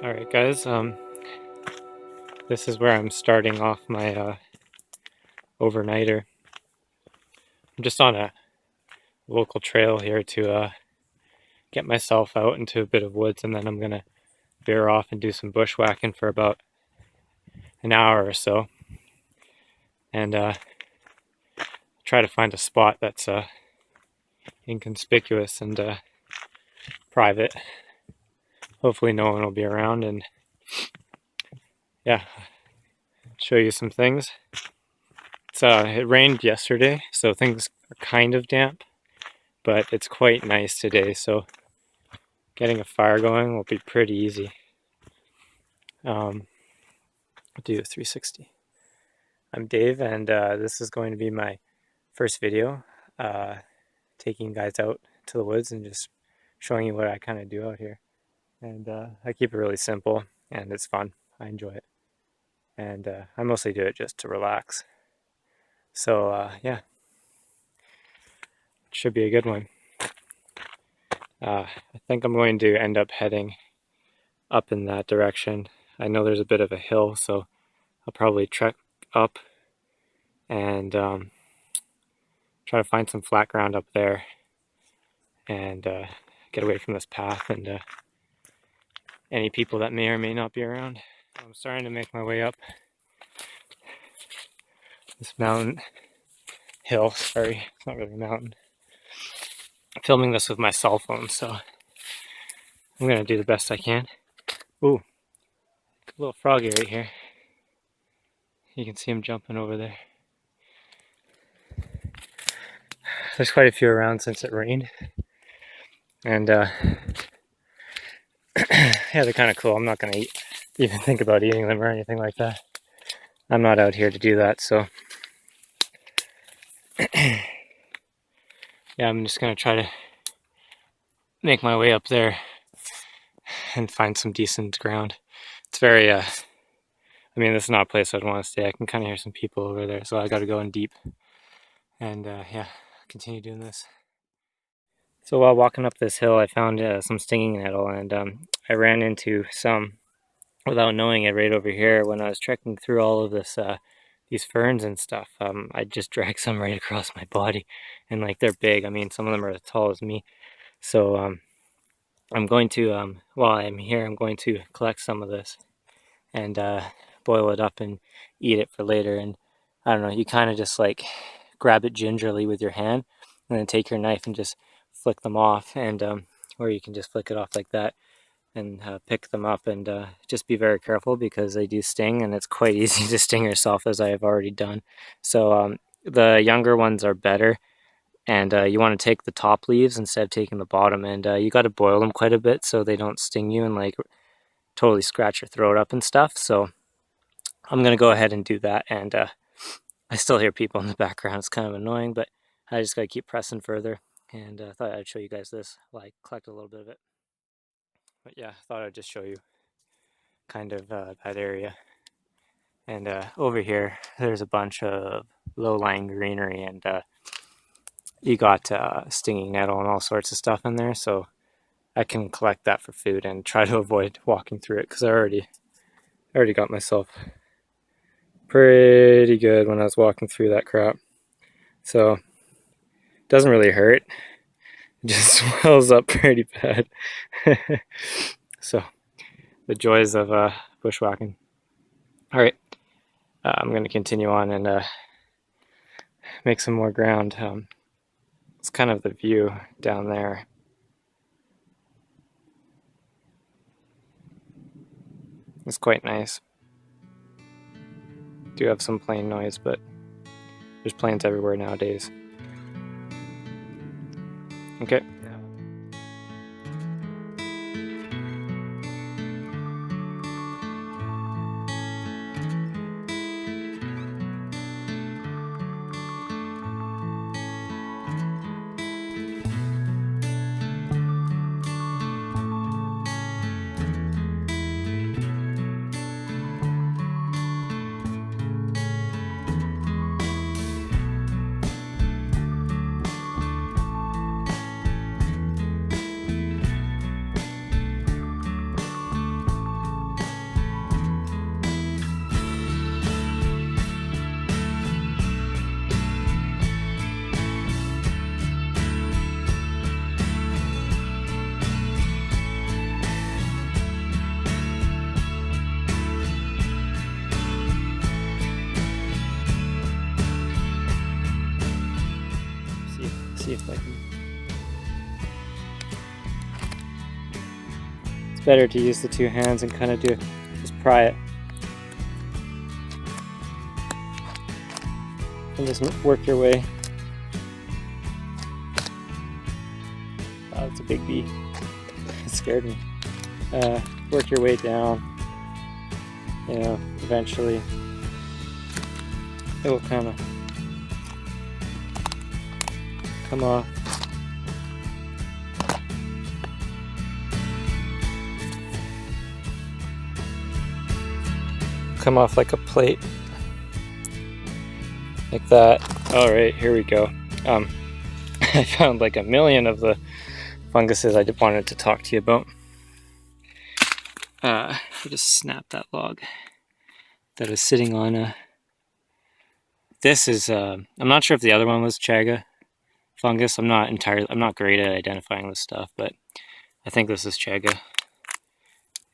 Alright guys, this is where I'm starting off my overnighter. I'm just on a local trail here to get myself out into a bit of woods, and then I'm gonna veer off and do some bushwhacking for about an hour or so, and try to find a spot that's inconspicuous and private. Hopefully no one will be around, and yeah, show you some things. It rained yesterday, so things are kind of damp, but it's quite nice today, so getting a fire going will be pretty easy. I'll do a 360. I'm Dave, and this is going to be my first video, taking you guys out to the woods and just showing you what I kind of do out here. And I keep it really simple, and it's fun. I enjoy it. And I mostly do it just to relax. So yeah, it should be a good one. I think I'm going to end up heading up in that direction. I know there's a bit of a hill, so I'll probably trek up and try to find some flat ground up there and get away from this path and any people that may or may not be around. I'm starting to make my way up this mountain hill. Sorry, it's not really a mountain. I'm filming this with my cell phone, so I'm gonna do the best I can. Ooh, a little froggy right here. You can see him jumping over there. There's quite a few around since it rained, and yeah, they're kind of cool. I'm not gonna even think about eating them or anything like that. I'm not out here to do that, so yeah, I'm just gonna try to make my way up there and find some decent ground. It's very I mean, this is not a place I'd want to stay. I can kind of hear some people over there, so I got to go in deep and yeah, continue doing this. So while walking up this hill, I found some stinging nettle, and I ran into some without knowing it right over here when I was trekking through all of this these ferns and stuff. I just dragged some right across my body, and like, they're big. I mean, some of them are as tall as me. So I'm going to while I'm here, I'm going to collect some of this and boil it up and eat it for later. And I don't know, you kind of just like grab it gingerly with your hand and then take your knife and just flick them off, and or you can just flick it off like that and pick them up, and just be very careful because they do sting, and it's quite easy to sting yourself, as I have already done. So the younger ones are better, and you want to take the top leaves instead of taking the bottom, and you got to boil them quite a bit so they don't sting you and like totally scratch your throat up and stuff. So I'm gonna go ahead and do that, and I still hear people in the background. It's kind of annoying, but I just gotta keep pressing further, and I thought I'd show you guys this while I collect a little bit of it. But yeah, I thought I'd just show you kind of that area. And over here, there's a bunch of low-lying greenery, and you got stinging nettle and all sorts of stuff in there, so I can collect that for food and try to avoid walking through it, because I already got myself pretty good when I was walking through that crap. So it doesn't really hurt. It just swells up pretty bad. So the joys of bushwhacking. All right, I'm going to continue on and make some more ground. It's kind of the view down there. It's quite nice. Do have some plane noise, but there's planes everywhere nowadays. Okay. better to use the two hands and kind of just pry it. And just work your way. Wow, that's a big bee. It scared me. Work your way down. You know, eventually it will kind of come off. Come off like a plate. Like that. All right, here we go. I found like a million of the funguses I wanted to talk to you about. I just snapped that log that is sitting on a. This is I'm not sure if the other one was chaga fungus. I'm not great at identifying this stuff, but I think this is chaga.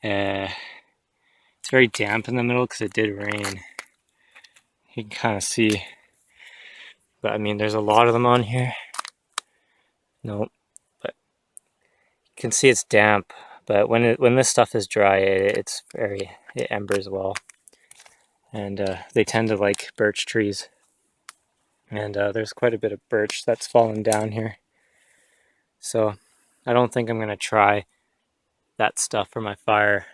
It's very damp in the middle because it did rain. You can kind of see. But I mean, there's a lot of them on here. Nope. But you can see it's damp. But when this stuff is dry, it embers well. And they tend to like birch trees. And there's quite a bit of birch that's fallen down here. So I don't think I'm going to try that stuff for my fire.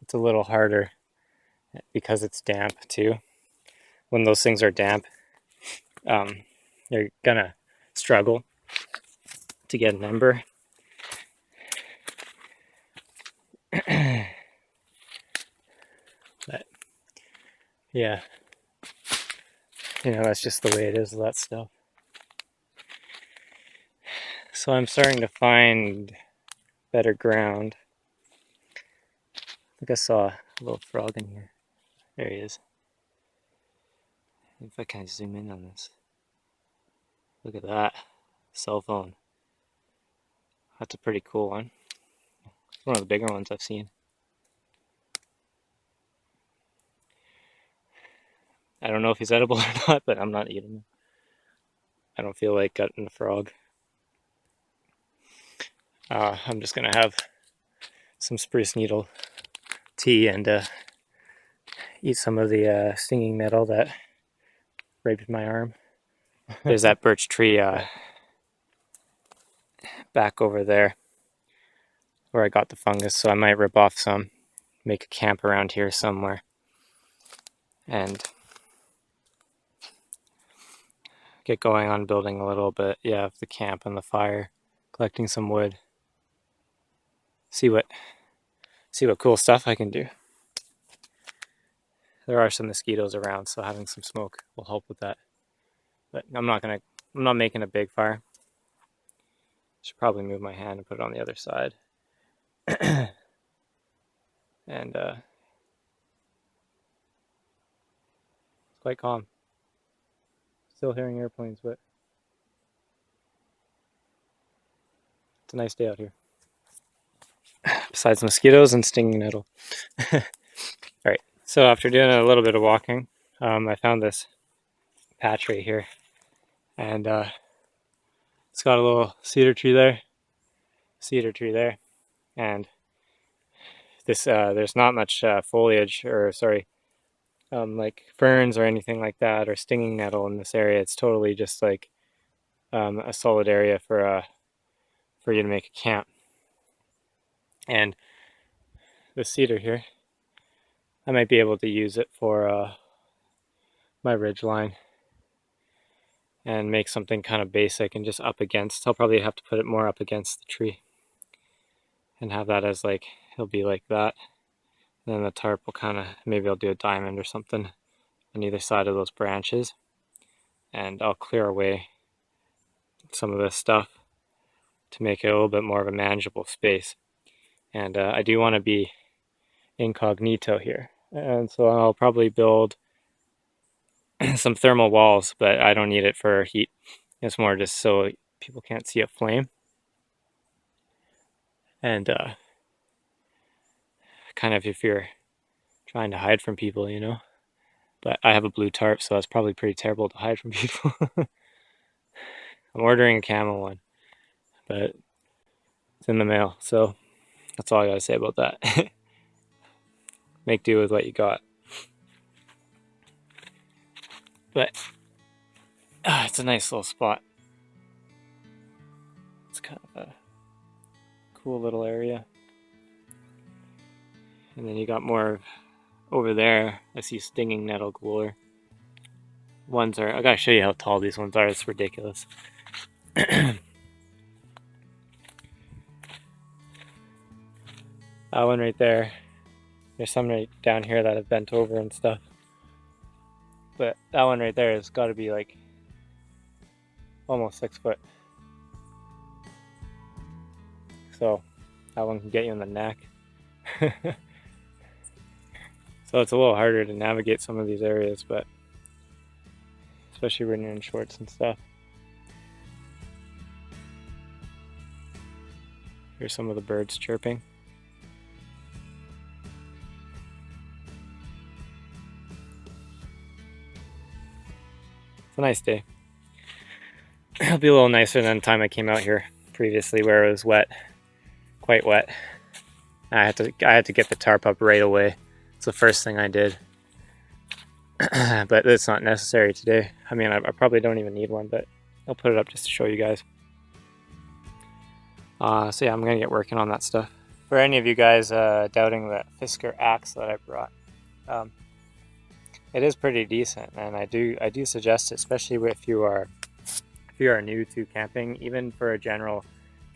It's a little harder because it's damp too. When those things are damp, you're gonna struggle to get an ember. But yeah, you know, that's just the way it is with that stuff. So I'm starting to find better ground. I think I saw a little frog in here. There he is. If I can zoom in on this. Look at that. Cell phone. That's a pretty cool one. It's one of the bigger ones I've seen. I don't know if he's edible or not, but I'm not eating him. I don't feel like gutting the frog. I'm just gonna have some spruce needle tea and eat some of the stinging nettle that raped my arm. There's that birch tree back over there where I got the fungus, so I might rip off some, make a camp around here somewhere, and get going on building a little bit, of the camp and the fire, collecting some wood, see what cool stuff I can do. There are some mosquitoes around, so having some smoke will help with that. But I'm not making a big fire. Should probably move my hand and put it on the other side. And it's quite calm. Still hearing airplanes, but it's a nice day out here. Besides mosquitoes and stinging nettle. Alright, so after doing a little bit of walking, I found this patch right here. And it's got a little cedar tree there, and this there's not much foliage, or like ferns or anything like that, or stinging nettle in this area. It's totally just like a solid area for you to make a camp. And the cedar here, I might be able to use it for my ridge line and make something kind of basic and just up against. I'll probably have to put it more up against the tree and have that as like, it'll be like that. And then the tarp will kind of, maybe I'll do a diamond or something on either side of those branches, and I'll clear away some of this stuff to make it a little bit more of a manageable space. And I do want to be incognito here, and so I'll probably build some thermal walls, but I don't need it for heat. It's more just so people can't see a flame. And kind of if you're trying to hide from people, you know. But I have a blue tarp, so that's probably pretty terrible to hide from people. I'm ordering a camo one, but it's in the mail, so That's all I gotta say about that. Make do with what you got. But it's a nice little spot. It's kind of a cool little area. And then you got more over there. I see stinging nettle galore. Ones are, I gotta show you how tall these ones are. It's ridiculous. That one right there. There's some right down here that have bent over and stuff. But that one right there has got to be like almost 6 foot. So that one can get you in the neck. So it's a little harder to navigate some of these areas, but especially when you're in shorts and stuff. Here's some of the birds chirping. It's a nice day. It'll be a little nicer than the time I came out here previously, where it was wet, quite wet. I had to get the tarp up right away. It's the first thing I did. But it's not necessary today. I mean, I probably don't even need one, but I'll put it up just to show you guys. So yeah, I'm gonna get working on that stuff. For any of you guys doubting the Fisker axe that I brought, it is pretty decent, and I do suggest it, especially if you are new to camping. Even for a general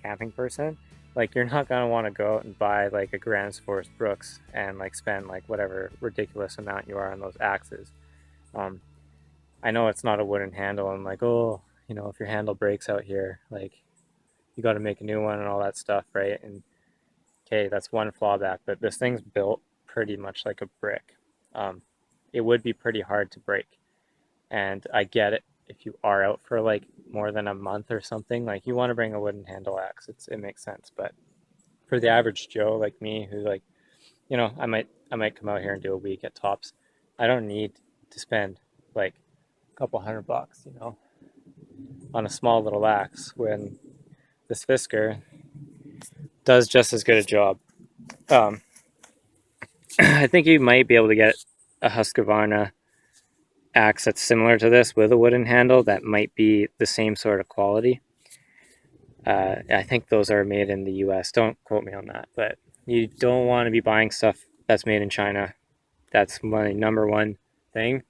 camping person, like, you're not gonna want to go out and buy like a Grand's Forest Brooks and like spend like whatever ridiculous amount you are on those axes. I know it's not a wooden handle, and like, oh, you know, if your handle breaks out here, like, you got to make a new one and all that stuff, right? And okay, that's one fallback, but this thing's built pretty much like a brick. It would be pretty hard to break, and I get it if you are out for like more than a month or something. Like, you want to bring a wooden handle axe. It makes sense. But for the average Joe like me, who, like, you know, I might come out here and do a week at tops. I don't need to spend like a couple $100, you know, on a small little axe, when this Fisker does just as good a job. I think you might be able to get a Husqvarna axe that's similar to this with a wooden handle that might be the same sort of quality. I think those are made in the US. Don't quote me on that, but you don't want to be buying stuff that's made in China. That's my number one thing.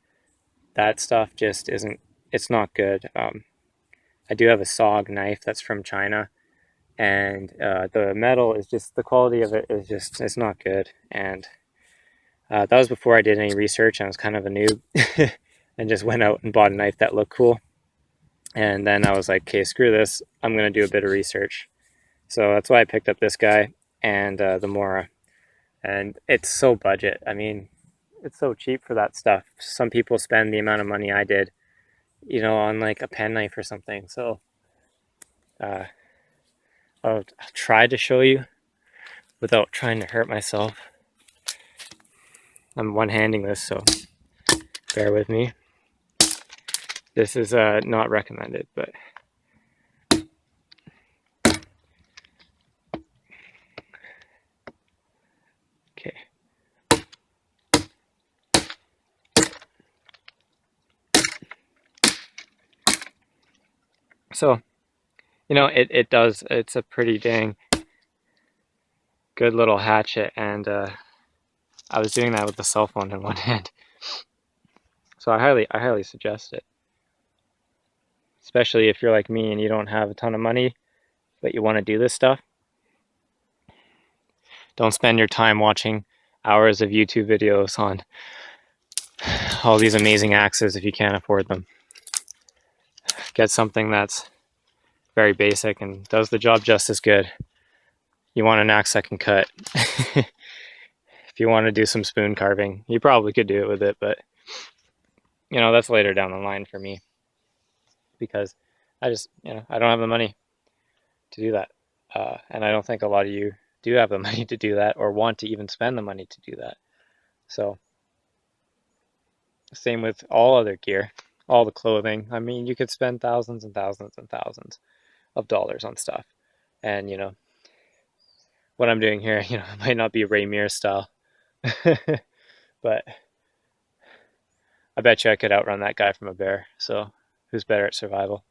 That stuff just isn't, it's not good. I do have a SOG knife that's from China, and the metal is just, the quality of it is just, it's not good. And that was before I did any research. I was kind of a noob and just went out and bought a knife that looked cool. And then I was like, okay, screw this. I'm going to do a bit of research. So that's why I picked up this guy and the Mora. And it's so budget. I mean, it's so cheap for that stuff. Some people spend the amount of money I did, you know, on like a penknife or something. So I'll try to show you without trying to hurt myself. I'm one-handing this, so bear with me. This is not recommended, but okay. So, you know, it does, it's a pretty dang good little hatchet, and I was doing that with the cell phone in one hand. So I highly suggest it. Especially if you're like me and you don't have a ton of money, but you want to do this stuff. Don't spend your time watching hours of YouTube videos on all these amazing axes if you can't afford them. Get something that's very basic and does the job just as good. You want an axe that can cut. If you want to do some spoon carving, you probably could do it with it, but you know, that's later down the line for me, because I just, you know, I don't have the money to do that. And I don't think a lot of you do have the money to do that, or want to even spend the money to do that. So same with all other gear, all the clothing. I mean, you could spend thousands and thousands and thousands of dollars on stuff, and, you know, what I'm doing here, you know, it might not be mears style, but I bet you I could outrun that guy from a bear. So who's better at survival?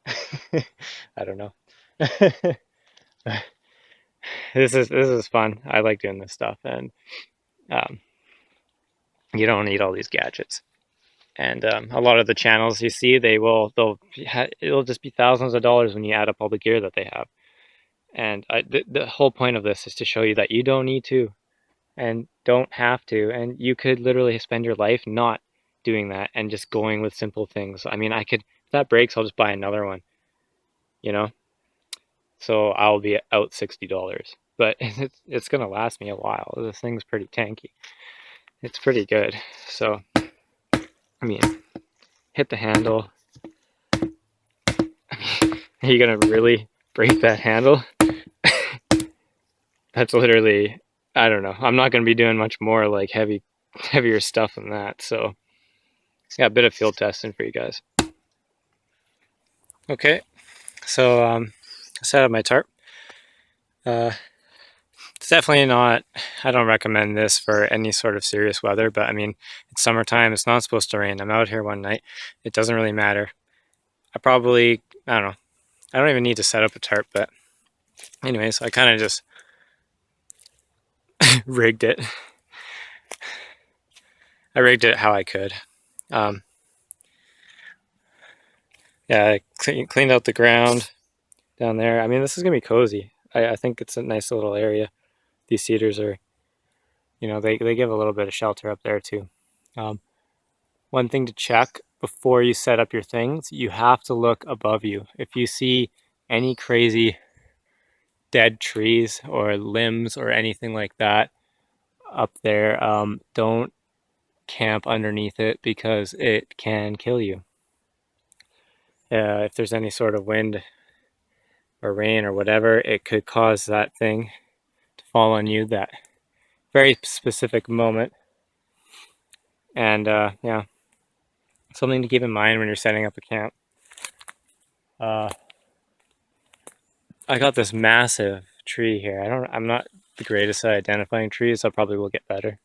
I don't know. This is fun. I like doing this stuff, and um, you don't need all these gadgets. And a lot of the channels you see, it'll just be thousands of dollars when you add up all the gear that they have. And the whole point of this is to show you that you don't need to, and don't have to, and you could literally spend your life not doing that and just going with simple things. I mean, if that breaks, I'll just buy another one, you know. So I'll be out $60, but it's gonna last me a while. This thing's pretty tanky. It's pretty good. So I mean, hit the handle. Are you gonna really break that handle? That's literally, I don't know. I'm not gonna be doing much more like heavier stuff than that. So yeah, a bit of field testing for you guys. Okay, so I set up my tarp. It's definitely not, I don't recommend this for any sort of serious weather, but I mean, it's summertime, it's not supposed to rain. I'm out here one night, it doesn't really matter. I don't know, I don't even need to set up a tarp, but anyways, I kind of just rigged it. I rigged it how I could. Yeah, I cleaned out the ground down there. I mean, this is gonna be cozy. I think it's a nice little area. These cedars are, you know, they give a little bit of shelter up there too. One thing to check before you set up your things, you have to look above you. If you see any crazy dead trees or limbs or anything like that up there, don't camp underneath it because it can kill you. If there's any sort of wind or rain or whatever, it could cause that thing to fall on you that very specific moment. And yeah, something to keep in mind when you're setting up a camp. I got this massive tree here. I'm not the greatest at identifying trees. I probably will get better,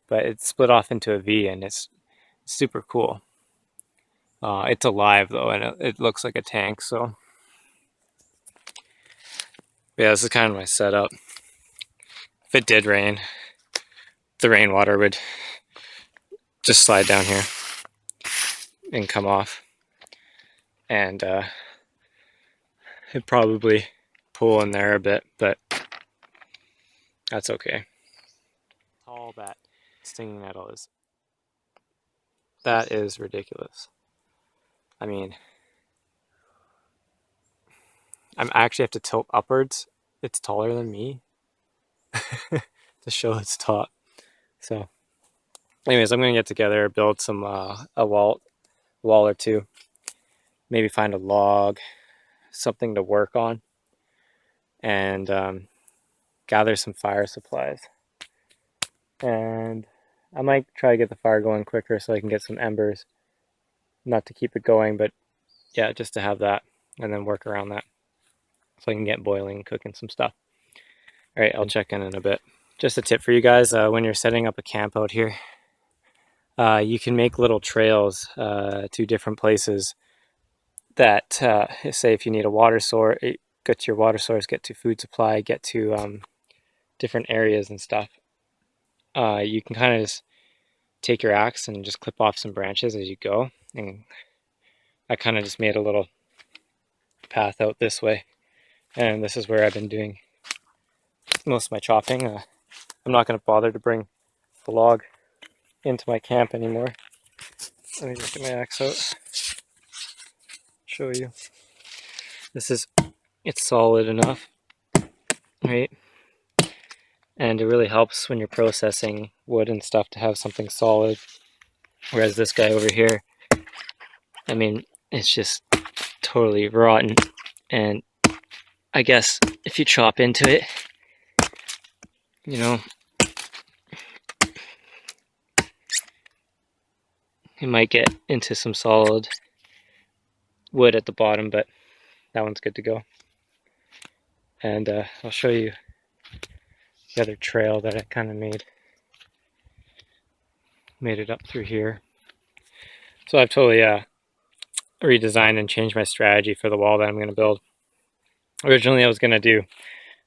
but it's split off into a V, and it's super cool. It's alive though, and it looks like a tank. So yeah, this is kind of my setup. If it did rain, the rainwater would just slide down here and come off, and it'd probably pool in there a bit, but that's okay. All that stinging nettle is, that is ridiculous. I mean, I actually have to tilt upwards. It's taller than me to show its top. So anyways, I'm gonna get together, build some a wall or two, maybe find a log, something to work on, and gather some fire supplies. And I might try to get the fire going quicker so I can get some embers. Not to keep it going, but yeah, just to have that and then work around that so I can get boiling and cooking some stuff. All right, I'll check in a bit. Just a tip for you guys, when you're setting up a camp out here, you can make little trails to different places that, say if you need a water source, get to your water source, get to food supply, get to different areas and stuff. You can kind of just take your axe and just clip off some branches as you go. And I kind of just made a little path out this way. And this is where I've been doing most of my chopping. I'm not going to bother to bring the log into my camp anymore. Let me just get my axe out. Show you. It's solid enough, right? And it really helps when you're processing wood and stuff to have something solid. Whereas this guy over here, I mean, it's just totally rotten. And I guess if you chop into it, you know, you might get into some solid wood at the bottom, but that one's good to go. And I'll show you the other trail that I kind of made it up through here. So I've totally redesigned and changed my strategy for the wall that I'm going to build. Originally I was going to do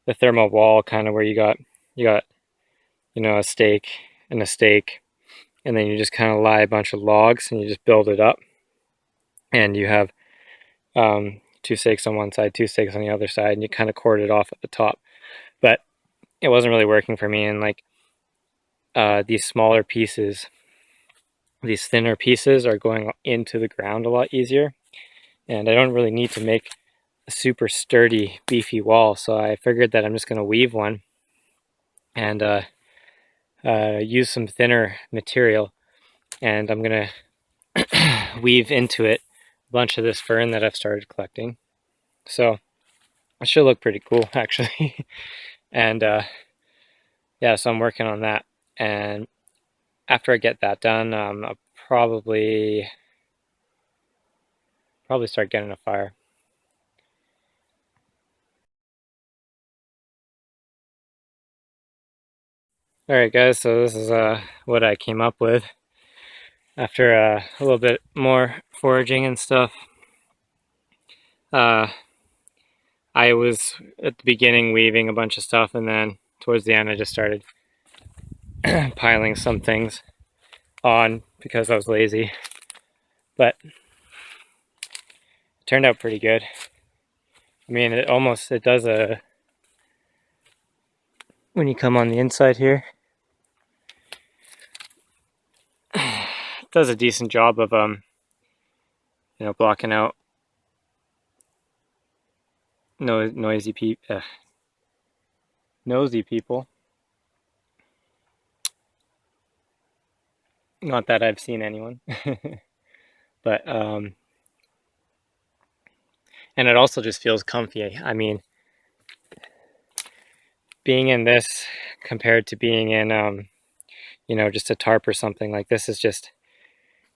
the thermal wall, kind of where you got a stake and a stake, and then you just kind of lie a bunch of logs and you just build it up, and you have 2 stakes on one side, 2 stakes on the other side, and you kind of cord it off at the top. But it wasn't really working for me, and like these smaller pieces, these thinner pieces are going into the ground a lot easier, and I don't really need to make a super sturdy, beefy wall, so I figured that I'm just going to weave one and use some thinner material, and I'm going to weave into it a bunch of this fern that I've started collecting. So it should look pretty cool, actually. And yeah, so I'm working on that, and after I get that done, I'll probably start getting a fire. Alright guys, so this is what I came up with after a little bit more foraging and stuff. I was at the beginning weaving a bunch of stuff, and then towards the end I just started piling some things on because I was lazy. But it turned out pretty good. I mean, it does when you come on the inside here, it does a decent job of blocking out nosy people. Not that I've seen anyone. But and it also just feels comfy. I mean, being in this compared to being in just a tarp or something, like this is just,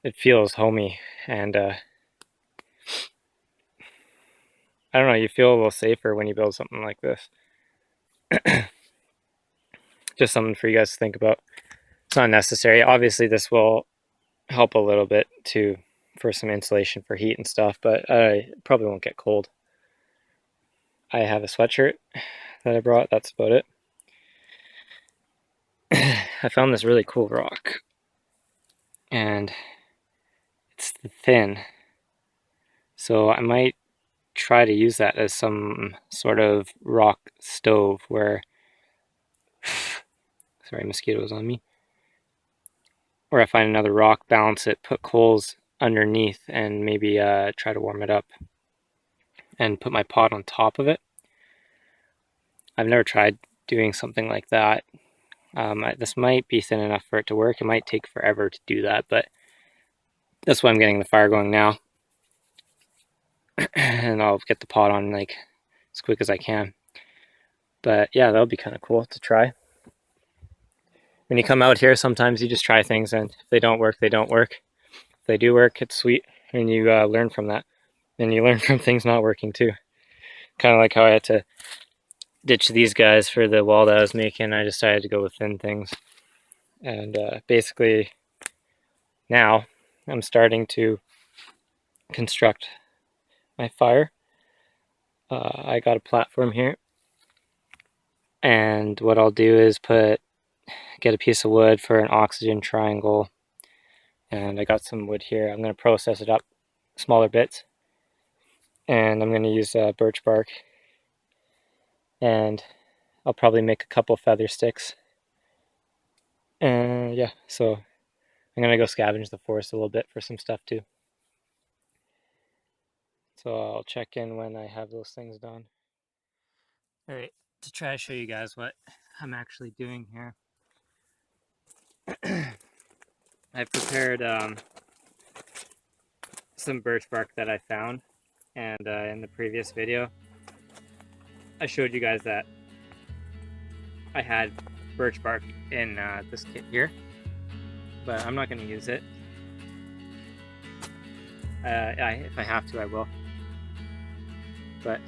it feels homey, and I don't know, you feel a little safer when you build something like this. Just something for you guys to think about. It's not necessary. Obviously this will help a little bit too for some insulation for heat and stuff, but I probably won't get cold. I have a sweatshirt that I brought, that's about it. I found this really cool rock, and it's thin, so I might try to use that as some sort of rock stove where sorry, mosquitoes on me. Or I find another rock, balance it, put coals underneath, and maybe try to warm it up and put my pot on top of it. I've never tried doing something like that. This might be thin enough for it to work. It might take forever to do that, but that's why I'm getting the fire going now. And I'll get the pot on like as quick as I can. But yeah, that'll be kind of cool to try. When you come out here, sometimes you just try things, and if they don't work, they don't work. If they do work, it's sweet, and you learn from that. And you learn from things not working too. Kind of like how I had to ditch these guys for the wall that I was making. I decided to go with thin things. And basically now I'm starting to construct my fire. I got a platform here, and what I'll do is get a piece of wood for an oxygen triangle, and I got some wood here. I'm going to process it up smaller bits, and I'm going to use birch bark, and I'll probably make a couple feather sticks. And yeah, so I'm going to go scavenge the forest a little bit for some stuff too. So I'll check in when I have those things done. Alright, to try to show you guys what I'm actually doing here. I've prepared some birch bark that I found, and in the previous video I showed you guys that I had birch bark in this kit here, but I'm not going to use it. If I have to, I will. But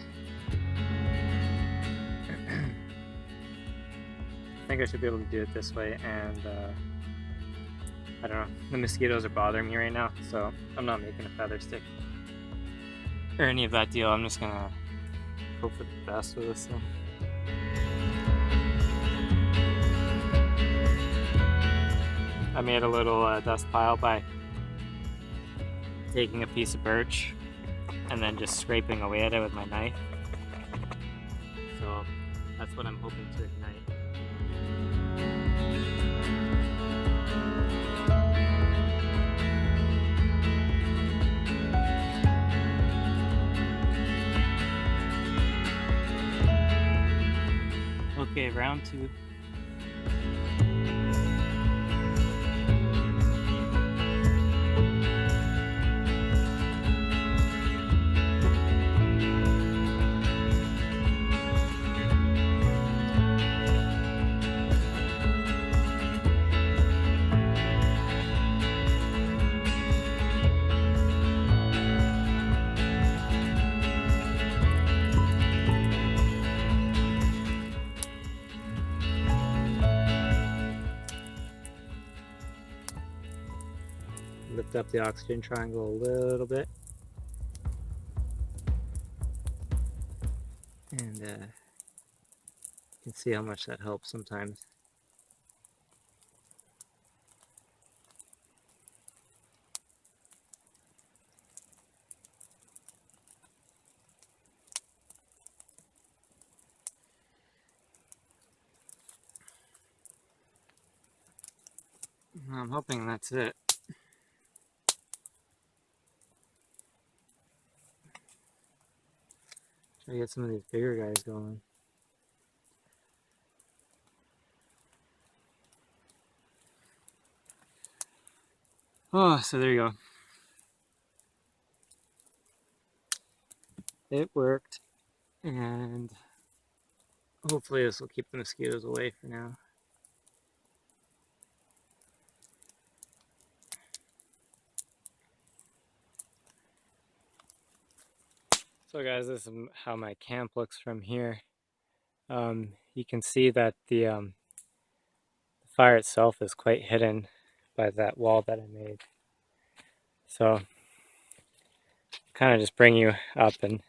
think I should be able to do it this way, and I don't know, the mosquitoes are bothering me right now, so I'm not making a feather stick or any of that deal. I'm just gonna hope for the best with this thing. I made a little dust pile by taking a piece of birch and then just scraping away at it with my knife. So that's what I'm hoping to ignite. Okay, round 2. Lift up the oxygen triangle a little bit, and you can see how much that helps sometimes. I'm hoping that's it. Try to get some of these bigger guys going. Oh, so there you go. It worked, and hopefully this will keep the mosquitoes away for now. So guys, this is how my camp looks from here. You can see that the fire itself is quite hidden by that wall that I made. So kind of just bring you up, and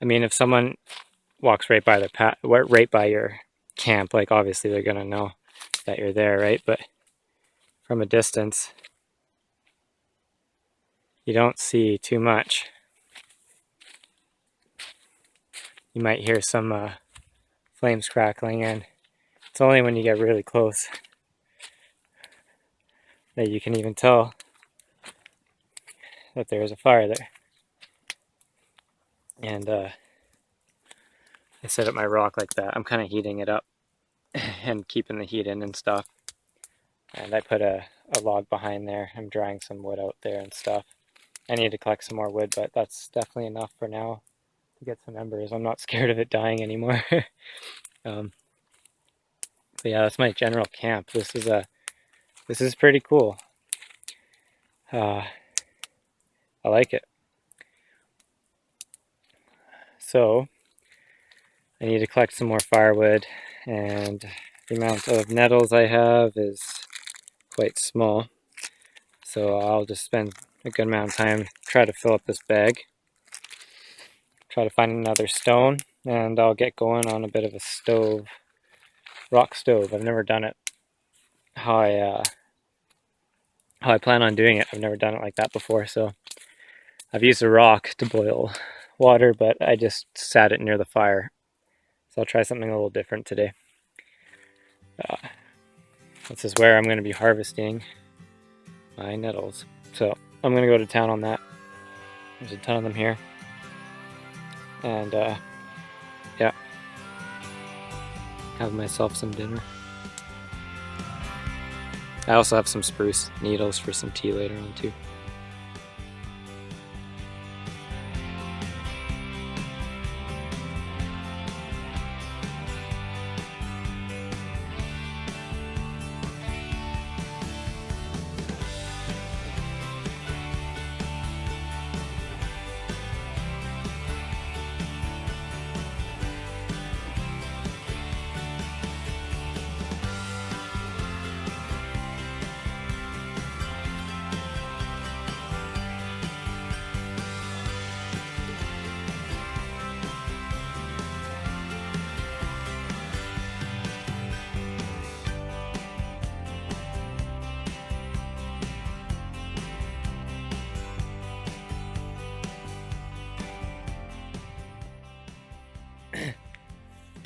I mean, if someone walks right by right by your camp, like obviously they're gonna know that you're there, right? But from a distance, you don't see too much. You might hear some flames crackling, and it's only when you get really close that you can even tell that there is a fire there. And I set up my rock like that. I'm kind of heating it up and keeping the heat in and stuff. And I put a log behind there. I'm drying some wood out there and stuff. I need to collect some more wood, but that's definitely enough for now to get some embers. I'm not scared of it dying anymore. But yeah, that's my general camp. This is pretty cool. I like it. So I need to collect some more firewood, and the amount of nettles I have is quite small. So I'll just spend a good amount of time try to fill up this bag. Try to find another stone, and I'll get going on a bit of a stove, rock stove. I've never done it how I plan on doing it. I've never done it like that before, so I've used a rock to boil water, but I just sat it near the fire. So I'll try something a little different today. This is where I'm going to be harvesting my nettles. So I'm going to go to town on that. There's a ton of them here. And yeah, have myself some dinner. I also have some spruce needles for some tea later on too.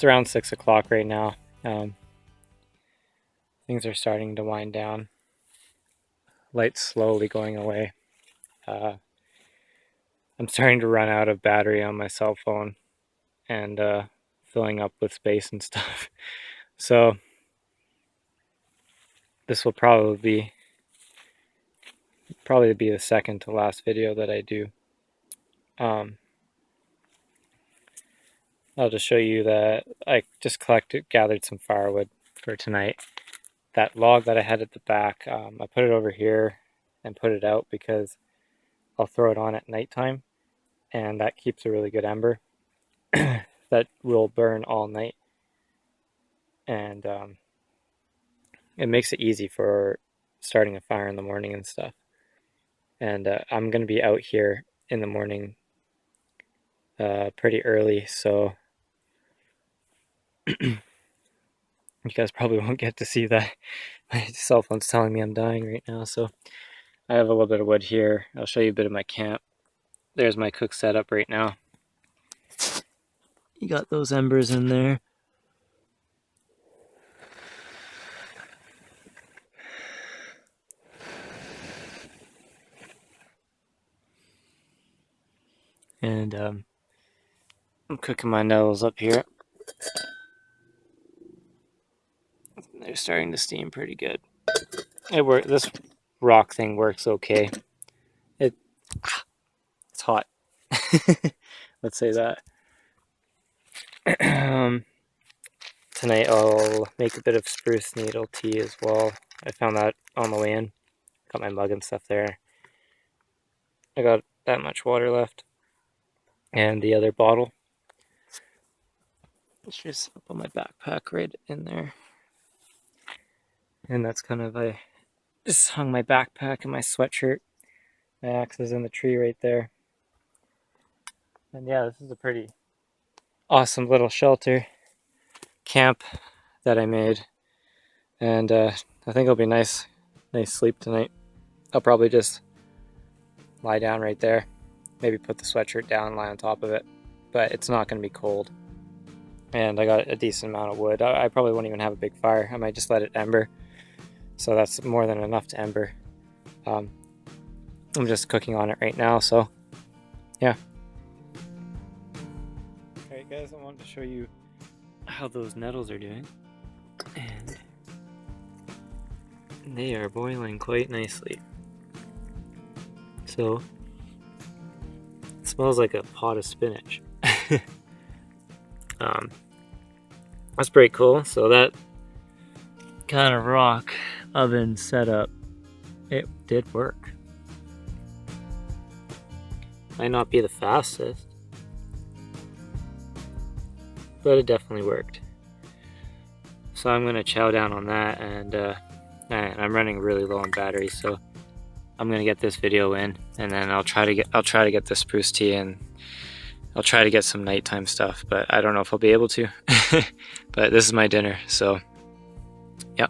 It's around 6 o'clock right now. Things are starting to wind down. Light's slowly going away. I'm starting to run out of battery on my cell phone and filling up with space and stuff. So this will probably be the second to last video that I do. I'll just show you that I just gathered some firewood for tonight. That log that I had at the back, I put it over here and put it out because I'll throw it on at nighttime, and that keeps a really good ember that will burn all night, and it makes it easy for starting a fire in the morning and stuff. And I'm going to be out here in the morning pretty early, so you guys probably won't get to see that. My cell phone's telling me I'm dying right now, so I have a little bit of wood here. I'll show you a bit of my camp. There's my cook setup right now. You got those embers in there. And I'm cooking my nettles up here. They're starting to steam pretty good. This rock thing works okay. It's hot. Let's say that. Tonight I'll make a bit of spruce needle tea as well. I found that on the way in. Got my mug and stuff there. I got that much water left. And the other bottle. It's just up on my backpack right in there. And that's kind of, I just hung my backpack and my sweatshirt. My axe is in the tree right there. And yeah, this is a pretty awesome little shelter camp that I made. And I think it'll be nice sleep tonight. I'll probably just lie down right there. Maybe put the sweatshirt down and lie on top of it. But it's not going to be cold. And I got a decent amount of wood. I probably won't even have a big fire. I might just let it ember. So that's more than enough to ember. I'm just cooking on it right now, so yeah. Alright guys, I wanted to show you how those nettles are doing. And they are boiling quite nicely. So, it smells like a pot of spinach. That's pretty cool. So that kind of rock oven setup, it did work. Might not be the fastest, but it definitely worked. So I'm gonna chow down on that, and I'm running really low on battery, so I'm gonna get this video in, and then I'll try to get the spruce tea, and I'll try to get some nighttime stuff, but I don't know if I'll be able to. But this is my dinner, so yeah.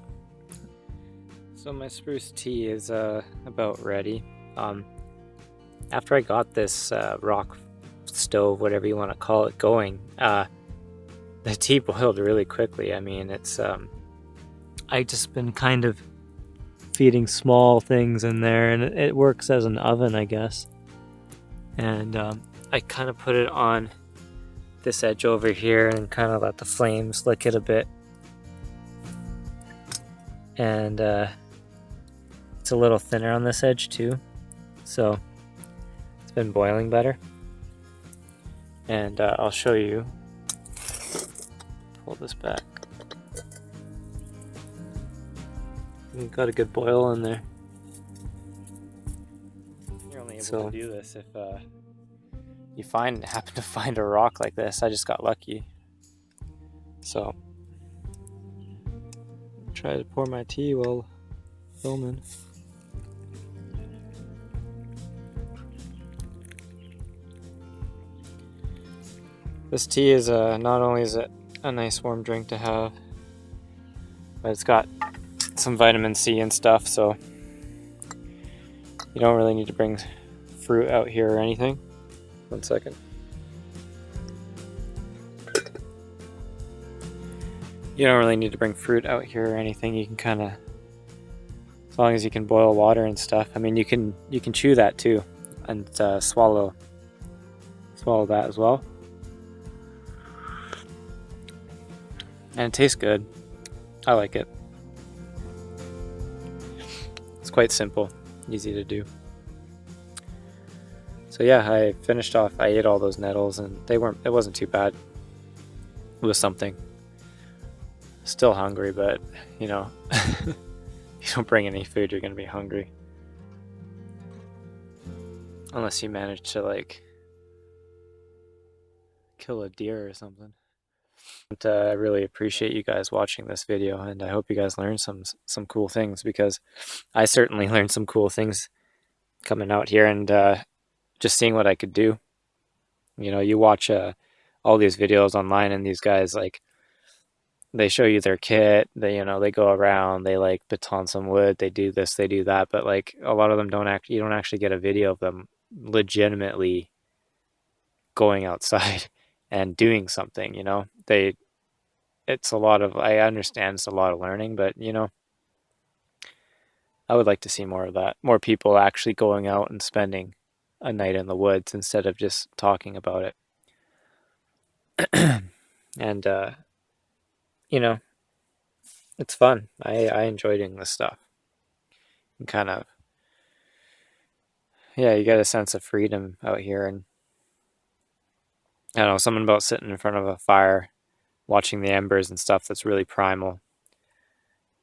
So my spruce tea is about ready. After I got this rock stove, whatever you want to call it, going, the tea boiled really quickly. I mean, it's I just been kind of feeding small things in there, and it works as an oven, I guess. And I kind of put it on this edge over here and kind of let the flames lick it a bit. And it's a little thinner on this edge too, so it's been boiling better. And I'll show you. Pull this back. We've got a good boil in there. You're only able to do this if you happen to find a rock like this. I just got lucky. So try to pour my tea while filming. This tea is not only is it a nice warm drink to have, but it's got some vitamin C and stuff, so you don't really need to bring fruit out here or anything. One second. You don't really need to bring fruit out here or anything. You can kind of, as long as you can boil water and stuff. I mean, you can chew that too, and swallow that as well. And it tastes good. I like it. It's quite simple, easy to do. So yeah, I finished off. I ate all those nettles, and it wasn't too bad. It was something. Still hungry, but you know, you don't bring any food, you're gonna be hungry. Unless you manage to like kill a deer or something. But, I really appreciate you guys watching this video, and I hope you guys learned some cool things, because I certainly learned some cool things coming out here and just seeing what I could do. You know, you watch all these videos online, and these guys, like, they show you their kit, they go around, they like baton some wood, they do this, they do that, but like a lot of them you don't actually get a video of them legitimately going outside and doing something, you know. It's a lot of, I understand it's a lot of learning, but you know, I would like to see more of that. More people actually going out and spending a night in the woods instead of just talking about it. And you know, it's fun. I enjoy doing this stuff. And kind of, yeah, you get a sense of freedom out here, and I don't know, something about sitting in front of a fire, watching the embers and stuff that's really primal.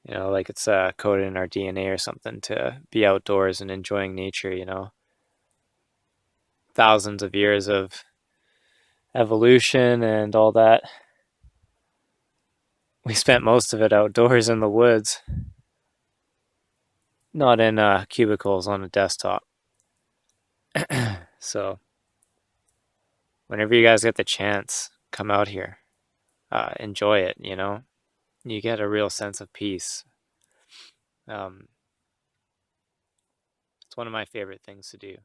You know, like it's coded in our DNA or something to be outdoors and enjoying nature, you know. Thousands of years of evolution and all that. We spent most of it outdoors in the woods, not in cubicles on a desktop. So, whenever you guys get the chance, come out here. Enjoy it, you know. You get a real sense of peace. It's one of my favorite things to do,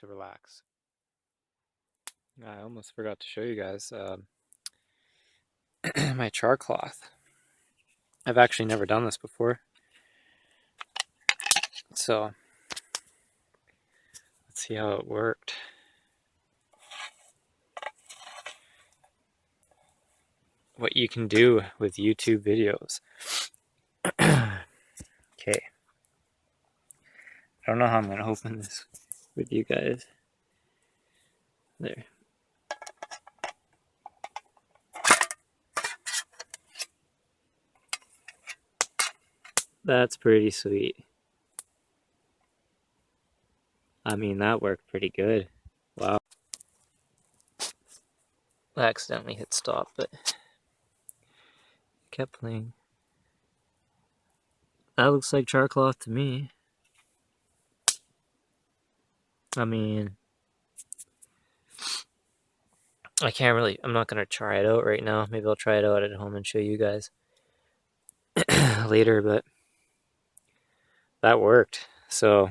to relax. I almost forgot to show you guys my char cloth. I've actually never done this before. So, let's see how it worked. What you can do with YouTube videos. Okay. I don't know how I'm going to open this with you guys. There. That's pretty sweet. I mean, that worked pretty good. Wow. I accidentally hit stop, but kept playing. That looks like char cloth to me. I mean, I'm not going to try it out right now. Maybe I'll try it out at home and show you guys later, but that worked. So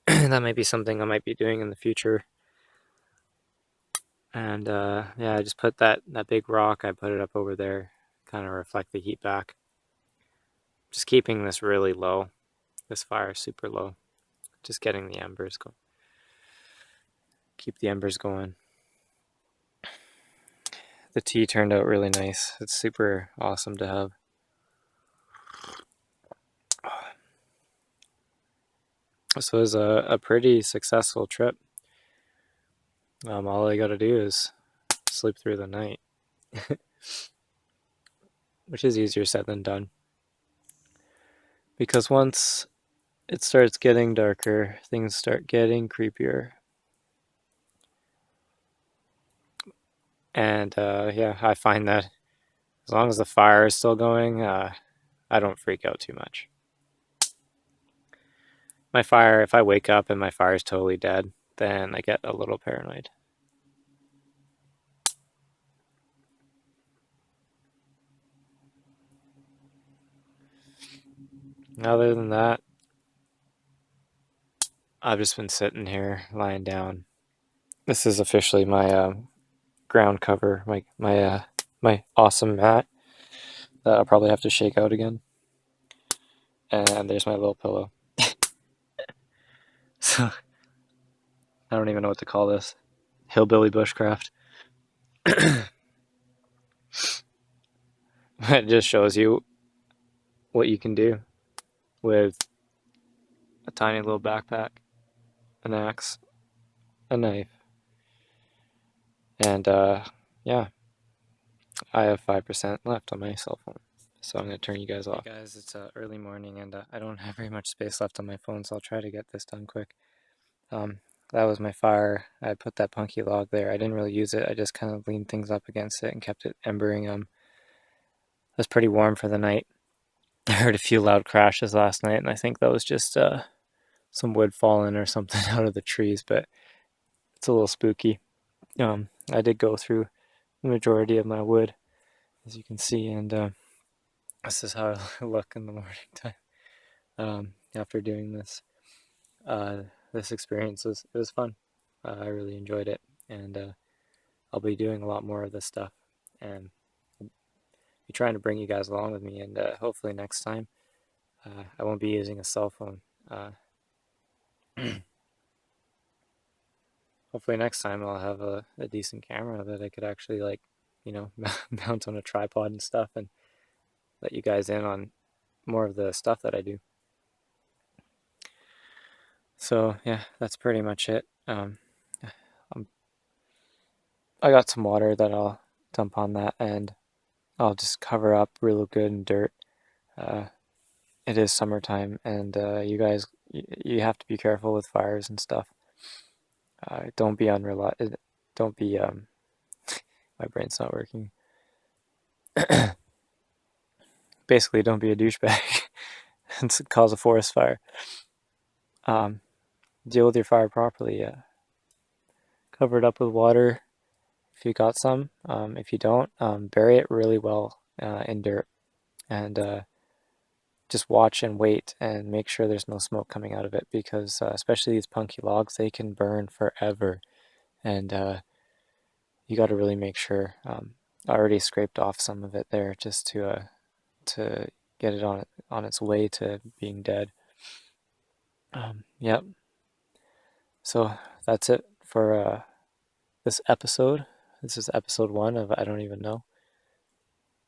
that might be something I might be doing in the future. And yeah, I just put that big rock, I put it up over there, kind of reflect the heat back. Just keeping this really low, this fire super low. Just getting the embers going. Keep the embers going. The tea turned out really nice. It's super awesome to have. So it was a pretty successful trip. All I got to do is sleep through the night, which is easier said than done. Because once it starts getting darker, things start getting creepier. And yeah, I find that as long as the fire is still going, I don't freak out too much. My fire, if I wake up and my fire is totally dead, then I get a little paranoid. Other than that, I've just been sitting here, lying down. This is officially my ground cover, my awesome mat. that I'll probably have to shake out again. And there's my little pillow. So I don't even know what to call this. Hillbilly bushcraft. It just shows you what you can do with a tiny little backpack, an axe, a knife, and yeah, I have 5% left on my cell phone, so I'm gonna turn you guys off. Hey guys, it's early morning, and I don't have very much space left on my phone, so I'll try to get this done quick. That was my fire. I put that punky log there. I didn't really use it. I just kind of leaned things up against it and kept it embering. It was pretty warm for the night. I heard a few loud crashes last night, and I think that was just some wood falling or something out of the trees, but it's a little spooky. I did go through the majority of my wood, as you can see, and this is how I look in the morning time after doing this. This experience was fun. I really enjoyed it, and I'll be doing a lot more of this stuff, and be trying to bring you guys along with me, and hopefully next time I won't be using a cell phone. Hopefully next time I'll have a decent camera that I could actually, like, you know, mount on a tripod and stuff, and let you guys in on more of the stuff that I do. So yeah, that's pretty much it. I got some water that I'll dump on that, and I'll just cover up real good in dirt. It is summertime, and you guys, you have to be careful with fires and stuff. Don't be Don't be my brain's not working. Basically, don't be a douchebag and cause a forest fire. Deal with your fire properly. Cover it up with water if you got some. If you don't, bury it really well in dirt, and just watch and wait and make sure there's no smoke coming out of it, because especially these punky logs, they can burn forever, and you got to really make sure. I already scraped off some of it there just to get it on its way to being dead. Yep. So that's it for this episode. This is episode 1 of I don't even know.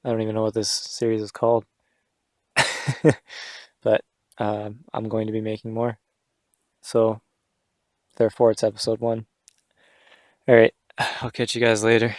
I don't even know what this series is called. But I'm going to be making more. So therefore it's episode 1. Alright, I'll catch you guys later.